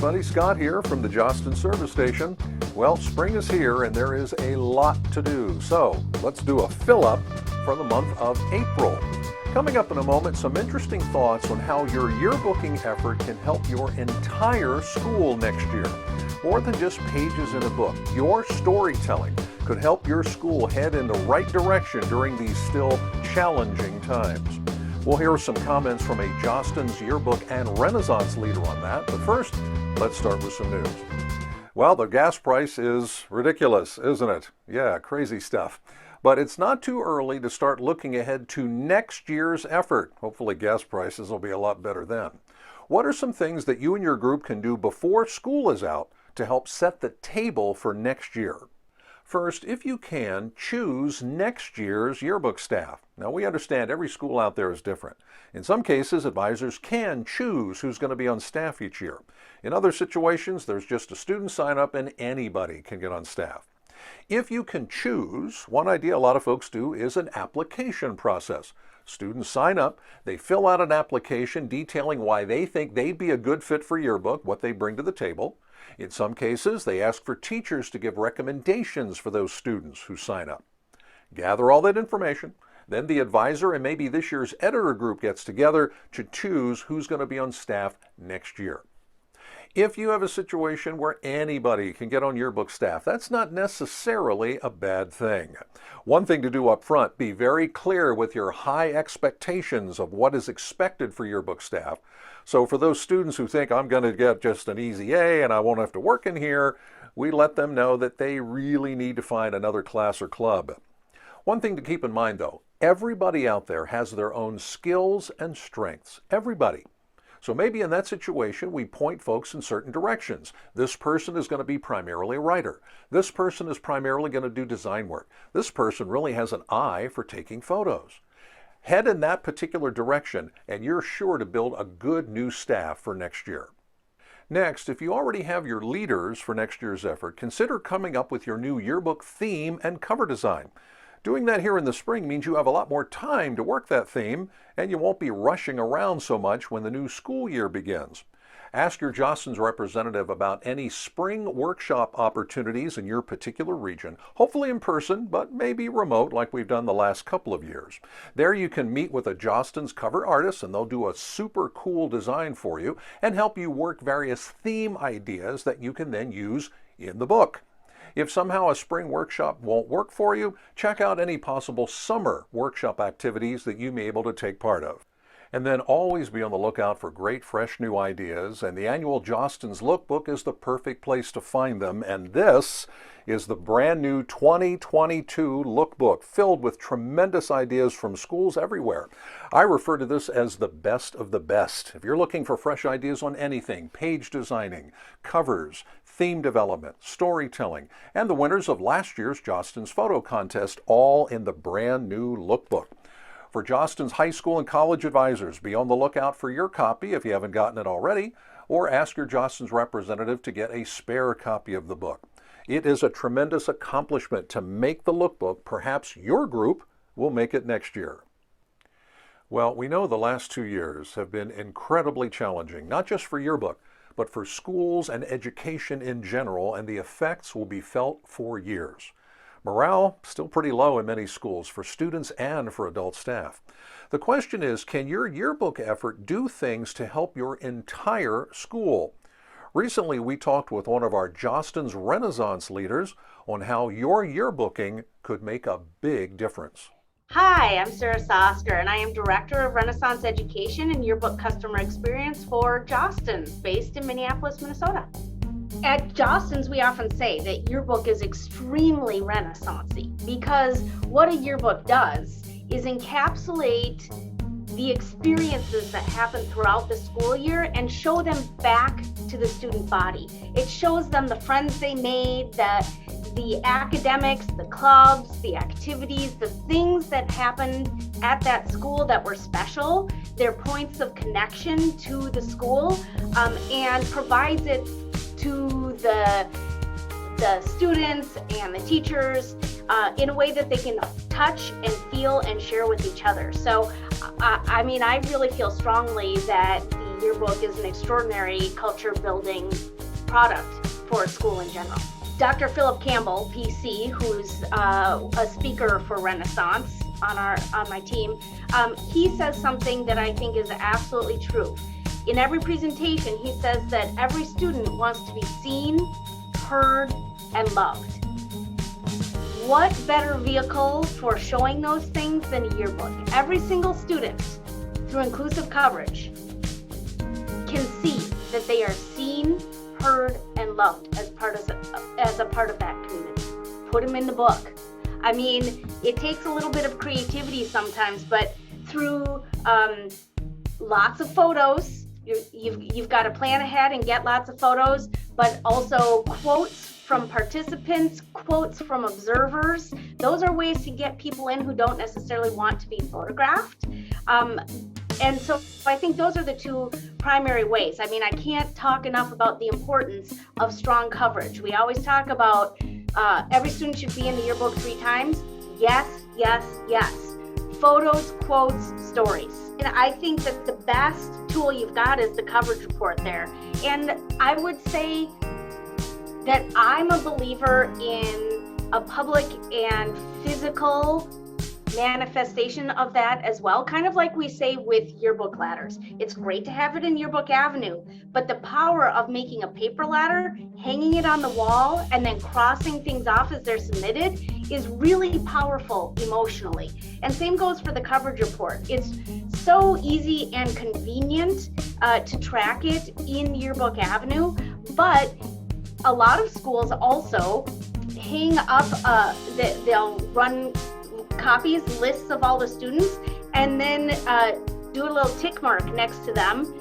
everybody. Scott here from the Jostens service station. Well, spring is here and there is a lot to do. So let's do a fill-up for the month of April. Coming up in a moment, some interesting thoughts on how your yearbooking effort can help your entire school next year. More than just pages in a book, your storytelling could help your school head in the right direction during these still challenging times. We'll hear some comments from a Jostens Yearbook and Renaissance leader on that, but first, let's start with some news. Well, the gas price is ridiculous, isn't it? Yeah, crazy stuff. But it's not too early to start looking ahead to next year's effort. Hopefully gas prices will be a lot better then. What are some things that you and your group can do before school is out to help set the table for next year? First, if you can, choose next year's yearbook staff. Now, we understand every school out there is different. In some cases, advisors can choose who's going to be on staff each year. In other situations, there's just a student sign up and anybody can get on staff. If you can choose, one idea a lot of folks do is an application process. Students sign up, they fill out an application detailing why they think they'd be a good fit for yearbook, what they bring to the table. In some cases, they ask for teachers to give recommendations for those students who sign up. Gather all that information, then the advisor and maybe this year's editor group gets together to choose who's going to be on staff next year. If you have a situation where anybody can get on yearbook staff, that's not necessarily a bad thing. One thing to do up front, be very clear with your high expectations of what is expected for yearbook staff. So for those students who think I'm going to get just an easy A and I won't have to work in here, we let them know that they really need to find another class or club. One thing to keep in mind though, everybody out there has their own skills and strengths. Everybody. So maybe in that situation, we point folks in certain directions. This person is going to be primarily a writer. This person is primarily going to do design work. This person really has an eye for taking photos. Head in that particular direction, and you're sure to build a good new staff for next year. Next, if you already have your leaders for next year's effort, consider coming up with your new yearbook theme and cover design. Doing that here in the spring means you have a lot more time to work that theme, and you won't be rushing around so much when the new school year begins. Ask your Jostens representative about any spring workshop opportunities in your particular region, hopefully in person, but maybe remote like we've done the last couple of years. There you can meet with a Jostens cover artist and they'll do a super cool design for you and help you work various theme ideas that you can then use in the book. If somehow a spring workshop won't work for you, check out any possible summer workshop activities that you may be able to take part of. And then always be on the lookout for great fresh new ideas, and the annual Jostens Look Book is the perfect place to find them, and this is the brand new 2022 lookbook filled with tremendous ideas from schools everywhere. I refer to this as the best of the best. If you're looking for fresh ideas on anything, page designing, covers, theme development, storytelling, and the winners of last year's Jostens Photo Contest, all in the brand new lookbook. For Jostens high school and college advisors, be on the lookout for your copy if you haven't gotten it already, or ask your Jostens representative to get a spare copy of the book. It is a tremendous accomplishment to make the lookbook. Perhaps your group will make it next year. Well, we know the last 2 years have been incredibly challenging, not just for yearbook, but for schools and education in general, and the effects will be felt for years. Morale still pretty low in many schools for students and for adult staff. The question is, can your yearbook effort do things to help your entire school? Recently, we talked with one of our Jostens Renaissance leaders on how your yearbooking could make a big difference. Hi, I'm Sarah Sosker, and I am Director of Renaissance Education and Yearbook Customer Experience for Jostens, based in Minneapolis, Minnesota. At Jostens, we often say that yearbook is extremely Renaissance-y because what a yearbook does is encapsulate the experiences that happen throughout the school year and show them back to the student body. It shows them the friends they made, the academics, the clubs, the activities, the things that happened at that school that were special, their points of connection to the school, and provides it to the students and the teachers in a way that they can touch and feel and share with each other. So, I mean, I really feel strongly that the yearbook is an extraordinary culture building product for a school in general. Dr. Philip Campbell, PC, who's a speaker for Renaissance on my team, he says something that I think is absolutely true. In every presentation, he says that every student wants to be seen, heard, and loved. What better vehicle for showing those things than a yearbook? Every single student, through inclusive coverage, can see that they are seen, heard, and loved as a part of that community. Put them in the book. I mean, it takes a little bit of creativity sometimes, but through lots of photos, you've got to plan ahead and get lots of photos, but also quotes from participants, quotes from observers. Those are ways to get people in who don't necessarily want to be photographed. And so I think those are the two primary ways. I mean, I can't talk enough about the importance of strong coverage. We always talk about every student should be in the yearbook 3 times. Yes, yes, yes. Photos, quotes, stories. And I think that the best tool you've got is the coverage report there. And I would say that I'm a believer in a public and physical manifestation of that as well, kind of like we say with yearbook ladders. It's great to have it in Yearbook Avenue, but the power of making a paper ladder, hanging it on the wall, and then crossing things off as they're submitted is really powerful emotionally. And same goes for the coverage report. It's so easy and convenient to track it in Yearbook Avenue, but a lot of schools also hang up, they'll run copies, lists of all the students, and then do a little tick mark next to them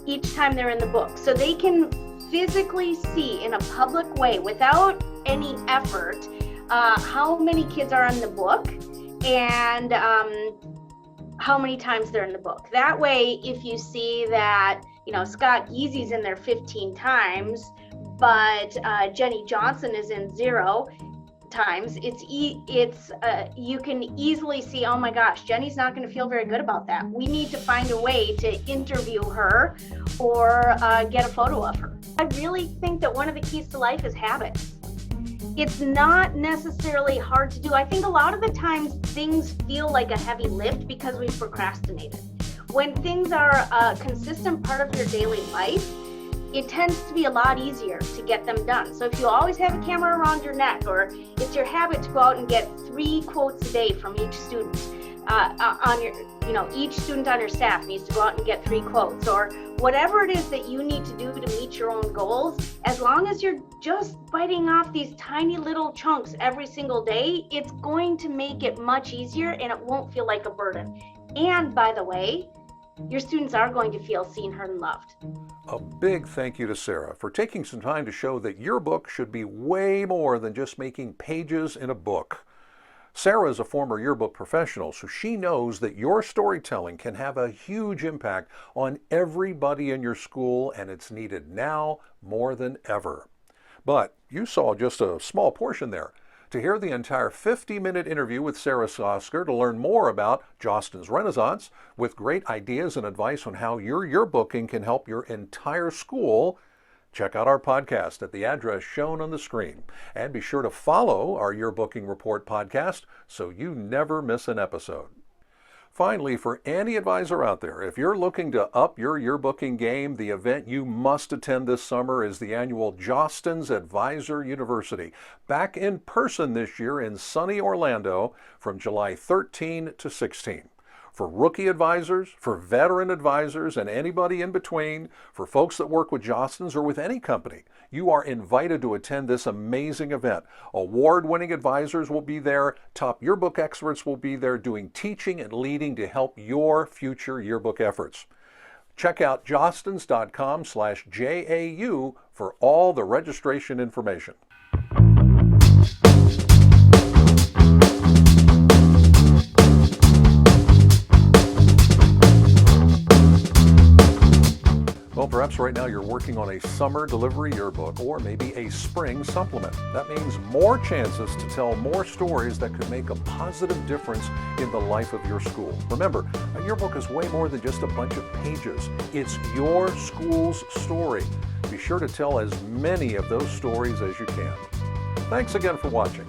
each time they're in the book. So they can physically see in a public way, without any effort, how many kids are in the book and how many times they're in the book. That way, if you see that, Scott Geezy's in there 15 times, but Jenny Johnson is in 0 times, you can easily see, oh my gosh, Jenny's not going to feel very good about that. We need to find a way to interview her or get a photo of her. I really think that one of the keys to life is habits. It's not necessarily hard to do. I think a lot of the times things feel like a heavy lift because we've procrastinated. When things are a consistent part of your daily life, it tends to be a lot easier to get them done. So if you always have a camera around your neck, or it's your habit to go out and get 3 quotes a day from each student, each student on your staff needs to go out and get 3 quotes, or whatever it is that you need to do to meet your own goals, as long as you're just biting off these tiny little chunks every single day, it's going to make it much easier and it won't feel like a burden. And by the way, your students are going to feel seen, heard, and loved. A big thank you to Sarah for taking some time to show that your book should be way more than just making pages in a book. Sarah is a former yearbook professional, so she knows that your storytelling can have a huge impact on everybody in your school, and it's needed now more than ever. But you saw just a small portion there. To hear the entire 50-minute interview with Sarah Sosker, to learn more about Jostens Renaissance, with great ideas and advice on how your yearbooking can help your entire school, check out our podcast at the address shown on the screen. And be sure to follow our Yearbooking Report podcast so you never miss an episode. Finally, for any advisor out there, if you're looking to up your yearbooking game, the event you must attend this summer is the annual Jostens Advisor University, back in person this year in sunny Orlando from July 13 to 16. For rookie advisors, for veteran advisors, and anybody in between, for folks that work with Jostens or with any company, you are invited to attend this amazing event. Award-winning advisors will be there, top yearbook experts will be there doing teaching and leading to help your future yearbook efforts. Check out jostens.com/JAU for all the registration information. Well, perhaps right now you're working on a summer delivery yearbook or maybe a spring supplement. That means more chances to tell more stories that could make a positive difference in the life of your school. Remember, a yearbook is way more than just a bunch of pages. It's your school's story. Be sure to tell as many of those stories as you can. Thanks again for watching.